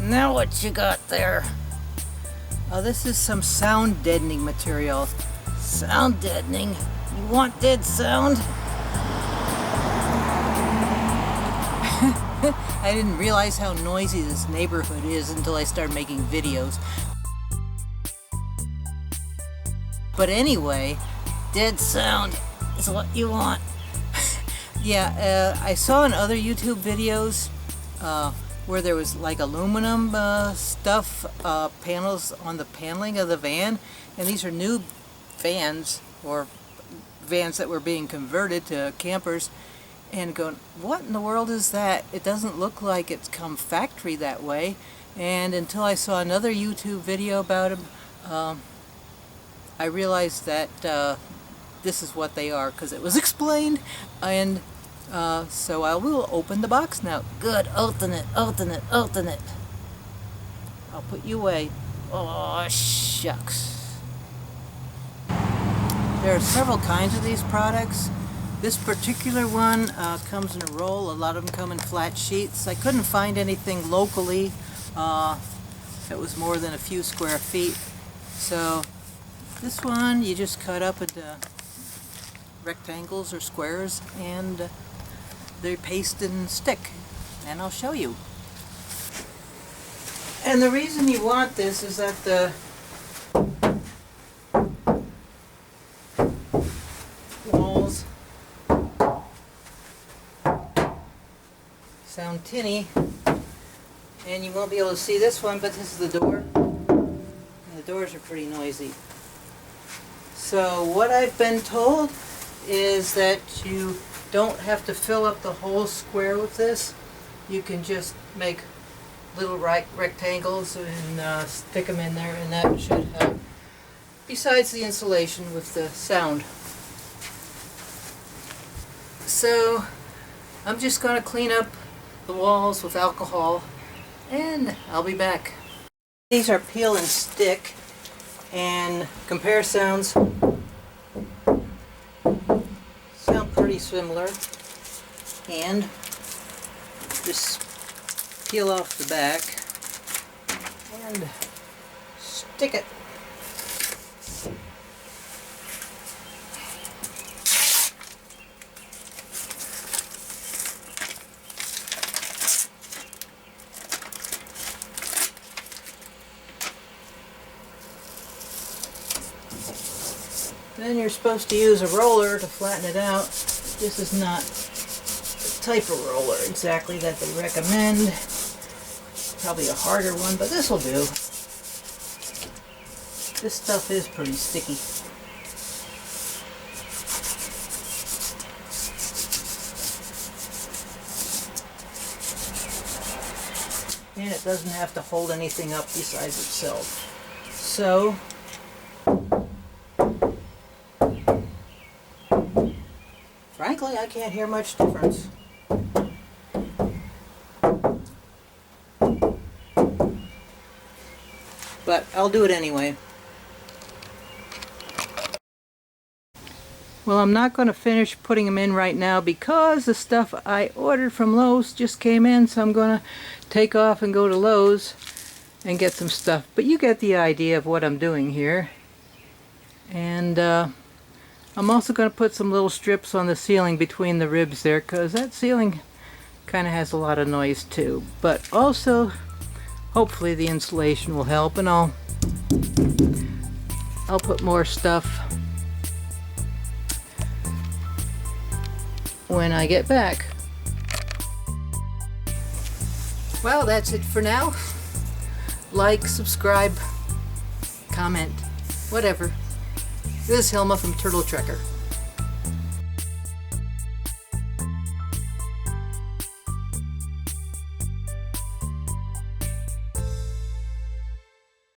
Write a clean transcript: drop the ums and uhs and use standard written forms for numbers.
Now what you got there? This is some sound deadening material. Sound deadening? You want dead sound? I didn't realize how noisy this neighborhood is until I started making videos. But anyway, dead sound is what you want. Yeah, I saw in other YouTube videos where there was like aluminum stuff, panels on the paneling of the van, and these are new vans, or vans that were being converted to campers, and going, what in the world is that? It doesn't look like it's come factory that way. And until I saw another YouTube video about them, I realized that this is what they are, because it was explained. And so I will open the box now. Good, open it, open it, open it. I'll put you away. Oh, shucks. There are several kinds of these products. This particular one comes in a roll. A lot of them come in flat sheets. I couldn't find anything locally that was more than a few square feet. So this one you just cut up into rectangles or squares, and they paste and stick, and I'll show you. And the reason you want this is that the walls sound tinny, and you won't be able to see this one, but this is the door, and the doors are pretty noisy. So what I've been told is that you don't have to fill up the whole square with this. You can just make little rectangles and stick them in there, and that should help, besides the insulation with the sound. So I'm just going to clean up the walls with alcohol, and I'll be back. These are peel and stick, and compare sounds. Sound pretty similar. And just peel off the back and stick it. Then you're supposed to use a roller to flatten it out. This is not the type of roller exactly that they recommend. Probably a harder one, but this will do. This stuff is pretty sticky. And it doesn't have to hold anything up besides itself. So frankly, I can't hear much difference. But I'll do it anyway. Well, I'm not going to finish putting them in right now because the stuff I ordered from Lowe's just came in, so I'm going to take off and go to Lowe's and get some stuff. But you get the idea of what I'm doing here. And I'm also going to put some little strips on the ceiling between the ribs there, because that ceiling kind of has a lot of noise too. But also, hopefully the insulation will help, and I'll put more stuff when I get back. Well, that's it for now. Like, subscribe, comment, whatever. This is Hilma from Turtle Trekker.